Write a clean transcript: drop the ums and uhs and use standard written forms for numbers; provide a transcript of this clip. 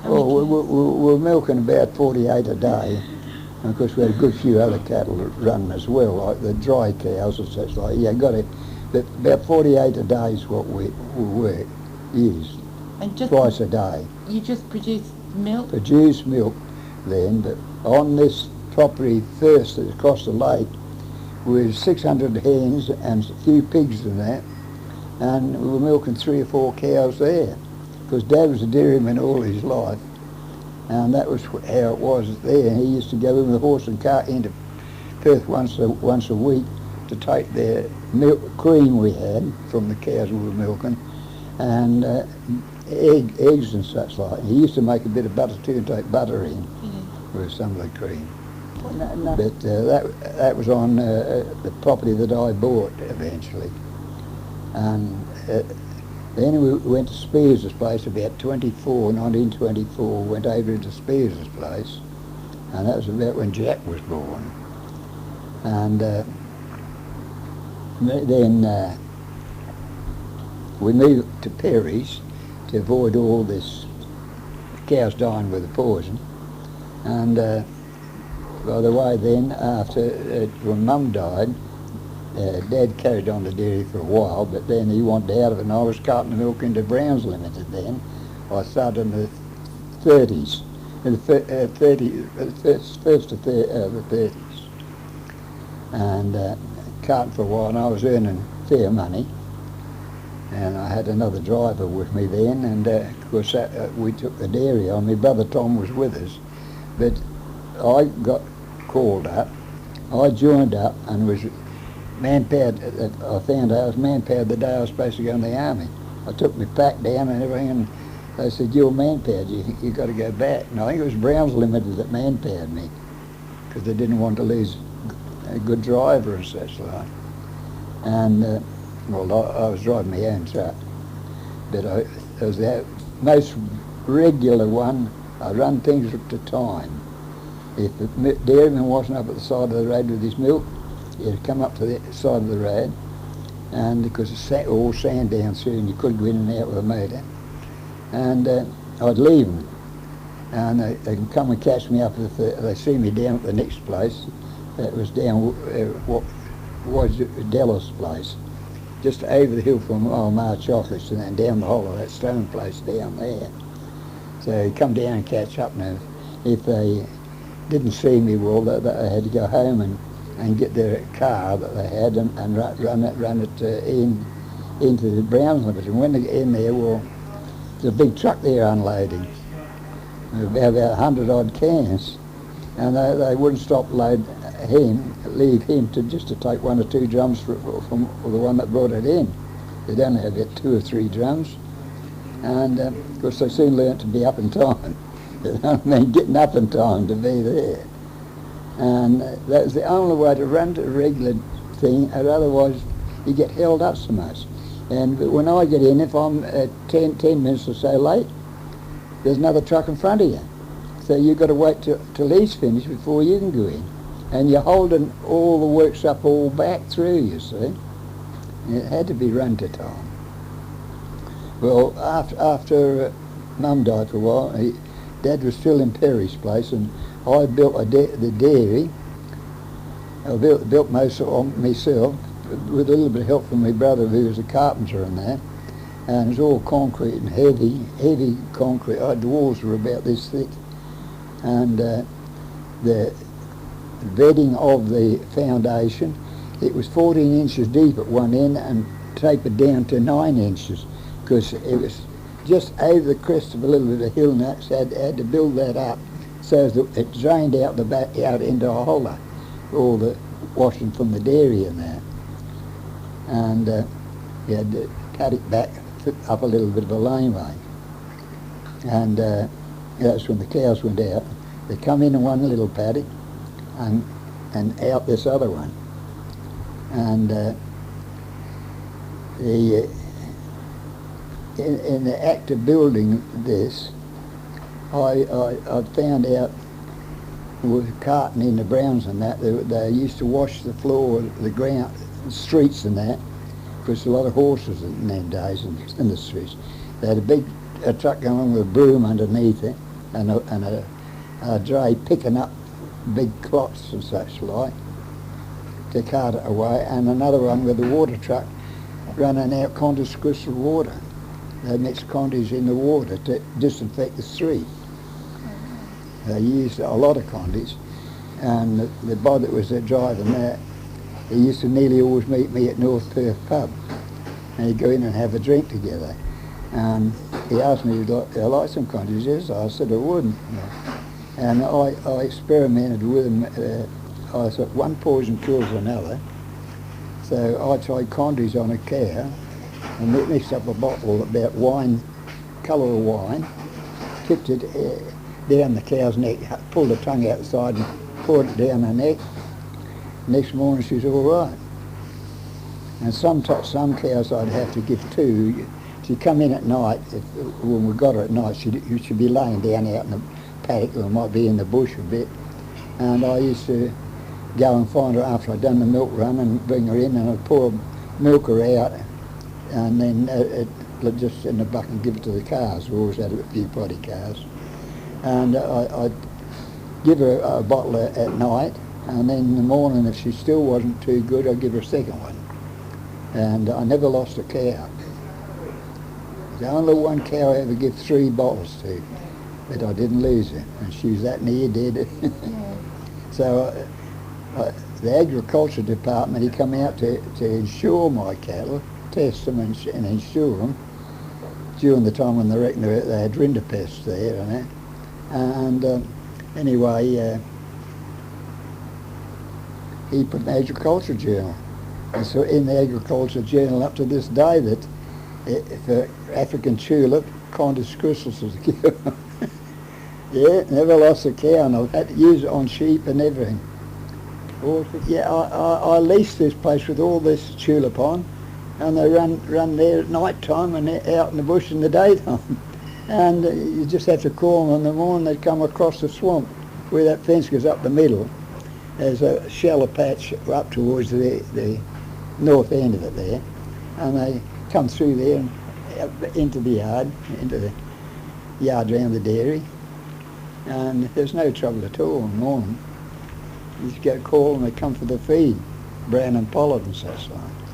Well, we're milking about 48 a day. And of course, we had a good few other cattle running as well, like the dry cows and such like. Yeah, got it. But about 48 a day is what we work, is. And just Twice a day. You just produce milk? Produce milk then, but on this property first that's across the lake, with 600 hens and a few pigs and that, and we were milking 3 or 4 cows there, because Dad was a dairyman all his life, and that was how it was there. He used to go in with a horse and cart into Perth once a week to take the milk cream we had from the cows we were milking, and eggs and such like. He used to make a bit of butter too and take butter in with some of the cream. No. But that was on the property that I bought eventually. And then we went to Spears' place about 1924, went over to Spears' place, and that was about when Jack was born. And then we moved to Perry's to avoid all this cows dying with the poison. And by the way, then, after when Mum died, Dad carried on the dairy for a while, but then he wanted out of it, and I was carting the milk into Brown's Limited then. I started in the 30s, in the first of the 30s. And carting for a while, and I was earning fair money. And I had another driver with me then, and of course we took the dairy on. My brother Tom was with us, but I got called up. I joined up and was man-powered. I found out I was man-powered the day I was supposed to go in the army. I took my pack down and everything, and they said, "You're man-powered, you got to go back." And I think it was Brown's Limited that man-powered me, because they didn't want to lose a good driver and such like. And well, I was driving my own truck, but I was the most regular one. I run things to time. If the dairyman wasn't up at the side of the road with his milk, he'd come up to the side of the road, and because it's all sand down through and you couldn't go in and out with a motor, and I'd leave them, and they can come and catch me up if they see me down at the next place. That was down what was Della's place, just over the hill from Mar Chocolates, and then down the hole of that stone place down there. So he'd come down and catch up, and if they didn't see me well, they had to go home and get their car that they had and run it into the Brown's Limited. And when they get in there, well, there's a big truck there unloading, about 100 odd cans, and they wouldn't stop leave him just to take 1 or 2 drums from the one that brought it in. They'd only have about 2 or 3 drums, and of course they soon learnt to be up in time. I mean, getting up in time to be there. And that was the only way to run to a regular thing, or otherwise you get held up so much. And when I get in, if I'm 10 minutes or so late, there's another truck in front of you. So you've got to wait till he's finished before you can go in. And you're holding all the works up all back through, you see. And it had to be run to time. Well, after Mum died for a while, Dad was still in Perry's place, and I built the dairy. I built most of it myself, with a little bit of help from my brother, who was a carpenter and that. And it was all concrete and heavy concrete. The walls were about this thick. And the bedding of the foundation, it was 14 inches deep at one end and tapered down to 9 inches, because it was just over the crest of a little bit of hill, and that, so I had to build that up so that it drained out the back out into a hollow, all the washing from the dairy and that. And you had to cut it back up a little bit of a laneway. And that's when the cows went out. They come in one little paddock and out this other one. And in the act of building this, I found out with carting in the Browns and that, they used to wash the floor, the ground, the streets and that, because a lot of horses in them days in the streets. They had a big truck going along with a broom underneath it, and a dray picking up big clots and such like to cart it away, and another one with the water truck running out Qantas crystal water. They mix Qantas in the water to disinfect the street. They used a lot of Qantas, and the boy that was driving that, he used to nearly always meet me at North Perth pub, and he'd go in and have a drink together. And he asked me, would I like some Qantas? Yes, I said I wouldn't. And I experimented with him. I thought one poison kills another. So I tried Qantas on a cow and mixed up a bottle about wine, colour of wine, tipped it down the cow's neck, pulled the tongue out the side and poured it down her neck. Next morning she's all right. And some cows I'd have to give two. She'd come in at night, when we got her at night, she'd be laying down out in the paddock, or might be in the bush a bit. And I used to go and find her after I'd done the milk run and bring her in, and I'd pour milk her out, and then just in the bucket and give it to the cows. We always had a few potty cows. And I'd give her a bottle at night, and then in the morning, if she still wasn't too good, I'd give her a second one. And I never lost a cow. The only one cow I ever give 3 bottles to, but I didn't lose her, and she was that near dead. Yeah. So the agriculture department, he come out to insure my cattle, test them and insure them during the time when they reckoned they had rinderpest there and that. And anyway, he put an agriculture journal. And so in the agriculture journal up to this day that for African tulip, Qantas crystals was a cure. Yeah, never lost a cow, and I've had to use it on sheep and everything. Yeah, I leased this place with all this tulip on, and they run there at night time and out in the bush in the daytime. And you just have to call them in the morning. They'd come across the swamp where that fence goes up the middle. There's a shallow patch up towards the north end of it there, and they come through there and into the yard round the dairy, and there's no trouble at all in the morning. You just get a call and they come for the feed, brown and pollard and such like.